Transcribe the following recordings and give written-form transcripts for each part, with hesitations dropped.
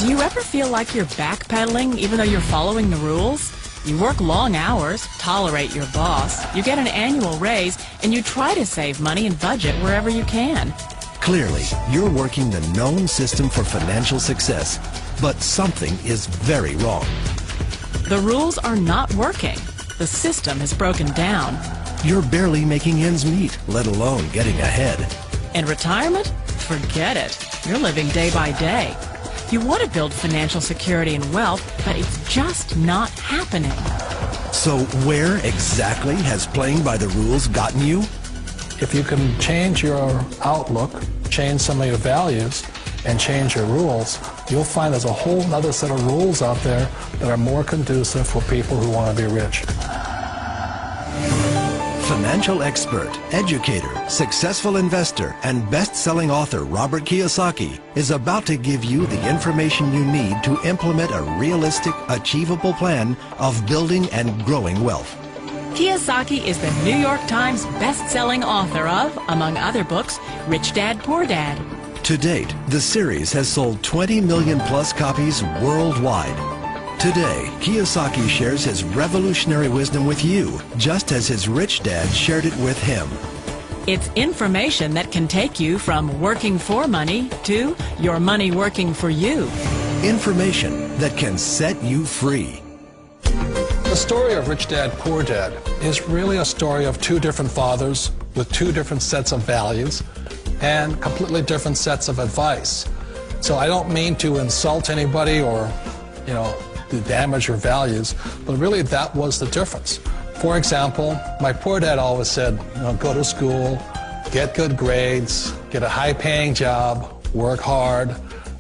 Do you ever feel like you're backpedaling even though you're following the rules? You work long hours, tolerate your boss, you get an annual raise, and you try to save money and budget wherever you can. Clearly, you're working the known system for financial success, but something is very wrong. The rules are not working. The system has broken down. You're barely making ends meet, let alone getting ahead. And retirement? Forget it. You're living day by day. You want to build financial security and wealth, but it's just not happening. So where exactly has playing by the rules gotten you? If you can change your outlook, change some of your values, and change your rules, you'll find there's a whole other set of rules out there that are more conducive for people who want to be rich. Financial expert, educator, successful investor, and best-selling author Robert Kiyosaki is about to give you the information you need to implement a realistic, achievable plan of building and growing wealth. Kiyosaki is the New York Times best-selling author of, among other books, Rich Dad, Poor Dad. To date, the series has sold 20 million plus copies worldwide. Today, Kiyosaki shares his revolutionary wisdom with you, just as his rich dad shared it with him. It's information that can take you from working for money to your money working for you. Information that can set you free. The story of Rich Dad, Poor Dad is really a story of two different fathers with two different sets of values and completely different sets of advice. So I don't mean to insult anybody or, to damage your values, but really that was the difference. For example, my poor dad always said, go to school, get good grades, get a high-paying job, work hard,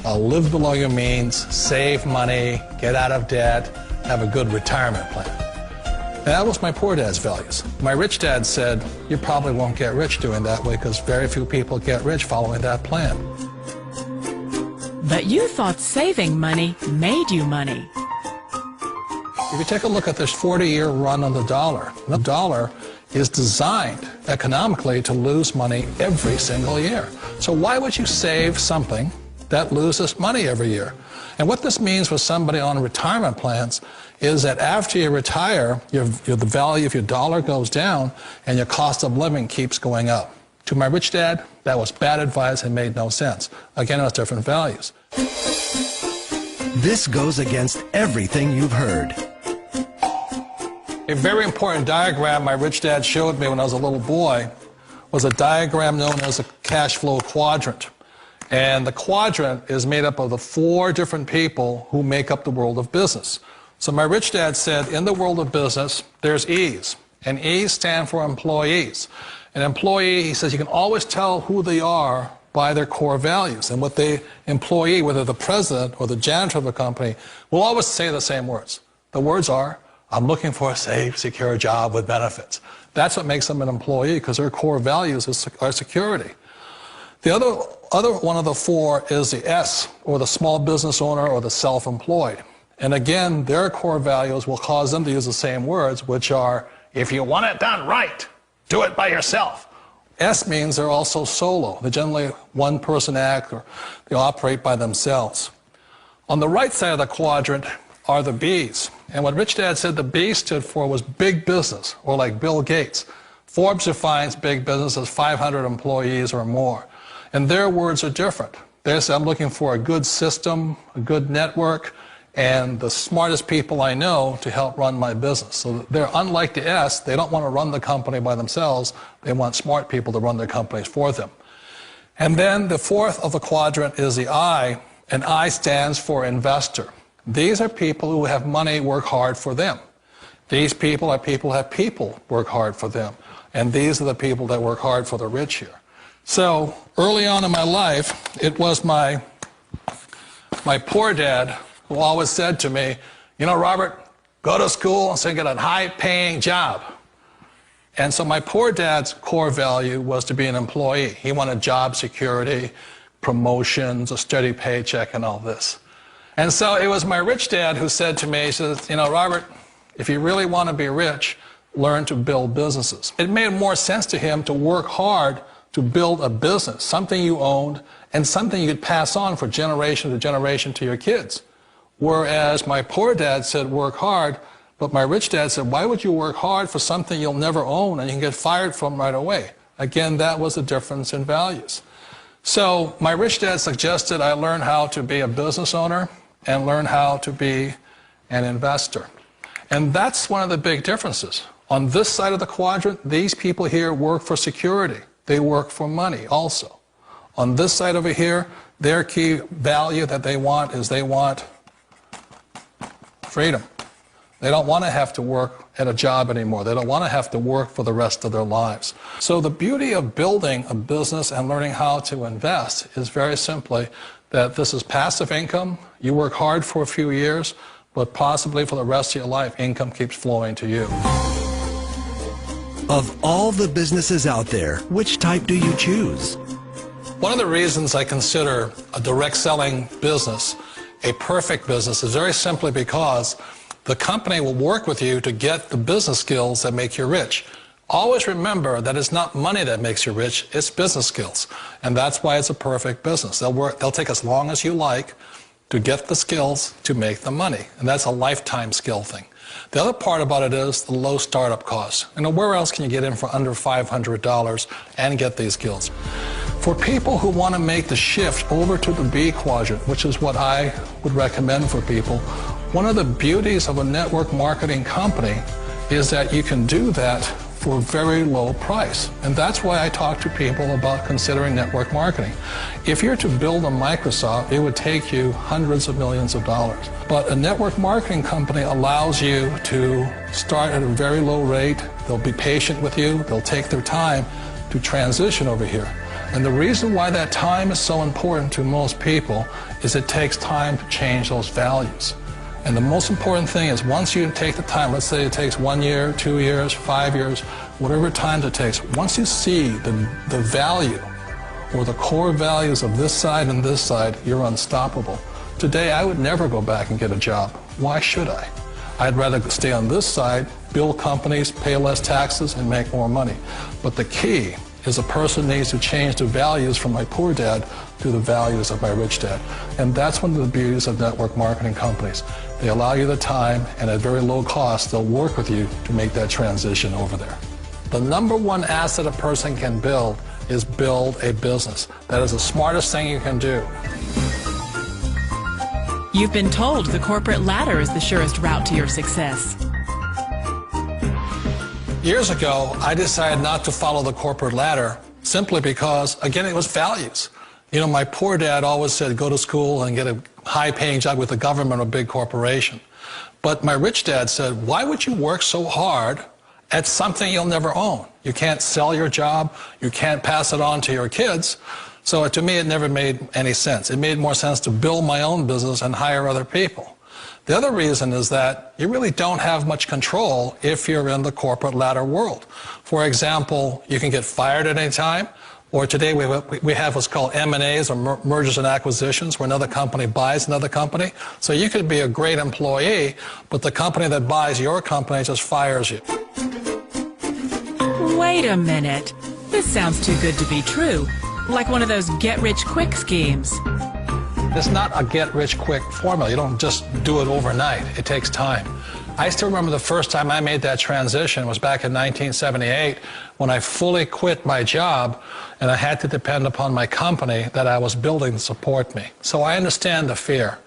live below your means, save money, get out of debt, have a good retirement plan. And that was my poor dad's values. My rich dad said, you probably won't get rich doing that way because very few people get rich following that plan. But you thought saving money made you money. If you take a look at this 40-year run on the dollar is designed economically to lose money every single year. So why would you save something that loses money every year? And what this means for somebody on retirement plans is that after you retire, the value of your dollar goes down and your cost of living keeps going up. To my rich dad, that was bad advice and made no sense. Again, it was different values. This goes against everything you've heard. A very important diagram my rich dad showed me when I was a little boy was a diagram known as a cash flow quadrant. And the quadrant is made up of the four different people who make up the world of business. So my rich dad said, in the world of business, there's E's. And E's stand for employees. An employee, he says, you can always tell who they are by their core values. And what the employee, whether the president or the janitor of the company, will always say the same words. The words are, I'm looking for a safe, secure job with benefits. That's what makes them an employee, because their core values are security. The other one of the four is the S, or the small business owner or the self-employed. And again, their core values will cause them to use the same words, which are, if you want it done right, do it by yourself. S means they're also solo. They're generally one-person act, or they operate by themselves. On the right side of the quadrant are the B's. And what Rich Dad said the B stood for was big business, or like Bill Gates. Forbes defines big business as 500 employees or more. And their words are different. They say, I'm looking for a good system, a good network, and the smartest people I know to help run my business. So they're unlike the S. They don't want to run the company by themselves. They want smart people to run their companies for them. And then the fourth of the quadrant is the I, and I stands for investor. These are people who have money work hard for them. These people are people who have people work hard for them. And these are the people that work hard for the rich here. So early on in my life, it was my poor dad who always said to me, Robert, go to school and get a high-paying job. And so my poor dad's core value was to be an employee. He wanted job security, promotions, a steady paycheck, and all this. And so it was my rich dad who said to me, he says, Robert, if you really want to be rich, learn to build businesses. It made more sense to him to work hard to build a business, something you owned and something you could pass on for generation to generation to your kids. Whereas my poor dad said work hard, but my rich dad said, why would you work hard for something you'll never own and you can get fired from right away? Again, that was a difference in values. So my rich dad suggested I learn how to be a business owner and learn how to be an investor. And that's one of the big differences. On this side of the quadrant, these people here work for security. They work for money also. On this side over here, their key value that they want is they want freedom. They don't want to have to work at a job anymore. They don't want to have to work for the rest of their lives. So the beauty of building a business and learning how to invest is very simply that this is passive income. You work hard for a few years, but possibly for the rest of your life, income keeps flowing to you. Of all the businesses out there, which type do you choose? One of the reasons I consider a direct selling business a perfect business is very simply because the company will work with you to get the business skills that make you rich. Always remember that it's not money that makes you rich, it's business skills. And that's why it's a perfect business. They'll take as long as you like to get the skills to make the money. And that's a lifetime skill thing. The other part about it is the low startup costs. You know, where else can you get in for under $500 and get these skills? For people who want to make the shift over to the B quadrant, which is what I would recommend for people, one of the beauties of a network marketing company is that you can do that for a very low price. And that's why I talk to people about considering network marketing. If you're to build a Microsoft, it would take you hundreds of millions of dollars. But a network marketing company allows you to start at a very low rate. They'll be patient with you. They'll take their time to transition over here. And the reason why that time is so important to most people is it takes time to change those values. And the most important thing is once you take the time, let's say it takes 1 year, 2 years, 5 years, whatever time it takes, once you see the value or the core values of this side and this side, you're unstoppable. Today, I would never go back and get a job. Why should I? I'd rather stay on this side, build companies, pay less taxes, and make more money. But the key is a person needs to change the values from my poor dad to the values of my rich dad. And that's one of the beauties of network marketing companies. They allow you the time, and at very low cost, they'll work with you to make that transition over there. The number one asset a person can build is build a business. That is the smartest thing you can do. You've been told the corporate ladder is the surest route to your success. Years ago, I decided not to follow the corporate ladder simply because, again, it was values. You know, my poor dad always said, go to school and get a high-paying job with the government or a big corporation. But my rich dad said, why would you work so hard at something you'll never own? You can't sell your job. You can't pass it on to your kids. So to me, it never made any sense. It made more sense to build my own business and hire other people. The other reason is that you really don't have much control if you're in the corporate ladder world. For example, you can get fired at any time, or today we have what's called M&As, or mergers and acquisitions, where another company buys another company. So you could be a great employee, but the company that buys your company just fires you. Wait a minute. This sounds too good to be true. Like one of those get-rich-quick schemes. It's not a get-rich-quick formula. You don't just do it overnight. It takes time. I still remember the first time I made that transition was back in 1978 when I fully quit my job and I had to depend upon my company that I was building to support me. So I understand the fear.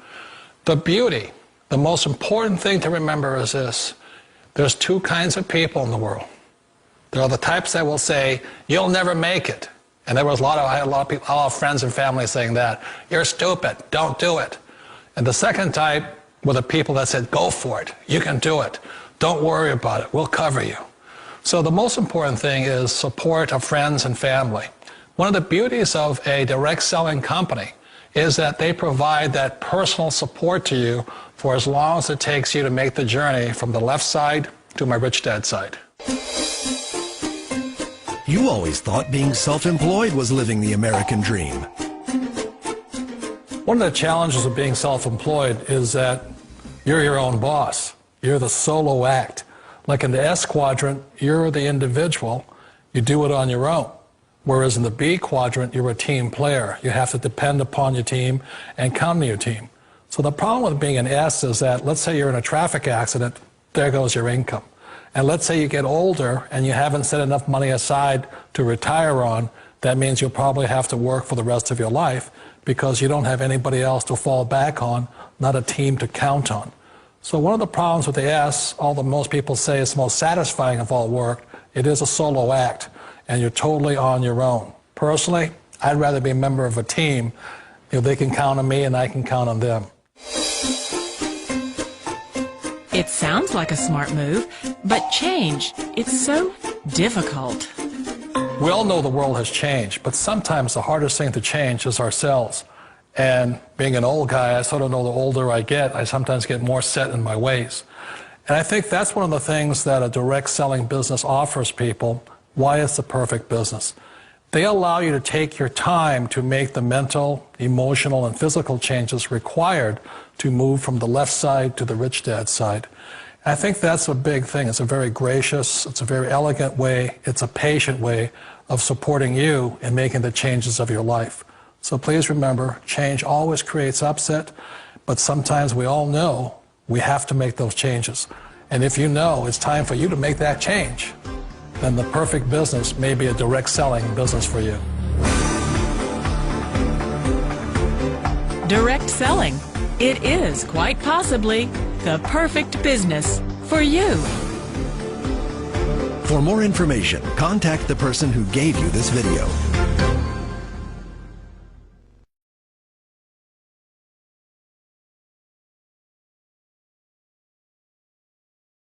The beauty, the most important thing to remember is this. There's two kinds of people in the world. There are the types that will say, you'll never make it. And I had a lot of people, a lot of friends and family saying that. You're stupid, don't do it. And the second type were the people that said, go for it, you can do it. Don't worry about it, we'll cover you. So the most important thing is support of friends and family. One of the beauties of a direct selling company is that they provide that personal support to you for as long as it takes you to make the journey from the left side to my rich dad side. You always thought being self-employed was living the American dream. One of the challenges of being self-employed is that you're your own boss. You're the solo act. Like in the S quadrant, you're the individual. You do it on your own. Whereas in the B quadrant, you're a team player. You have to depend upon your team and count on your team. So the problem with being an S is that, let's say you're in a traffic accident, there goes your income. And let's say you get older and you haven't set enough money aside to retire on, that means you'll probably have to work for the rest of your life because you don't have anybody else to fall back on, not a team to count on. So one of the problems with the S, although most people say it's the most satisfying of all work, it is a solo act, and you're totally on your own. Personally, I'd rather be a member of a team. You know, they can count on me and I can count on them. It sounds like a smart move, but change, it's so difficult. We all know the world has changed, but sometimes the hardest thing to change is ourselves. And being an old guy, I sort of know the older I get, I sometimes get more set in my ways. And I think that's one of the things that a direct selling business offers people, why it's the perfect business. They allow you to take your time to make the mental, emotional, and physical changes required to move from the left side to the rich dad side. And I think that's a big thing. It's a very gracious, it's a very elegant way, it's a patient way of supporting you in making the changes of your life. So please remember, change always creates upset, but sometimes we all know we have to make those changes. And if you know it's time for you to make that change, then the perfect business may be a direct selling business for you. Direct selling. It is quite possibly the perfect business for you. For more information, contact the person who gave you this video.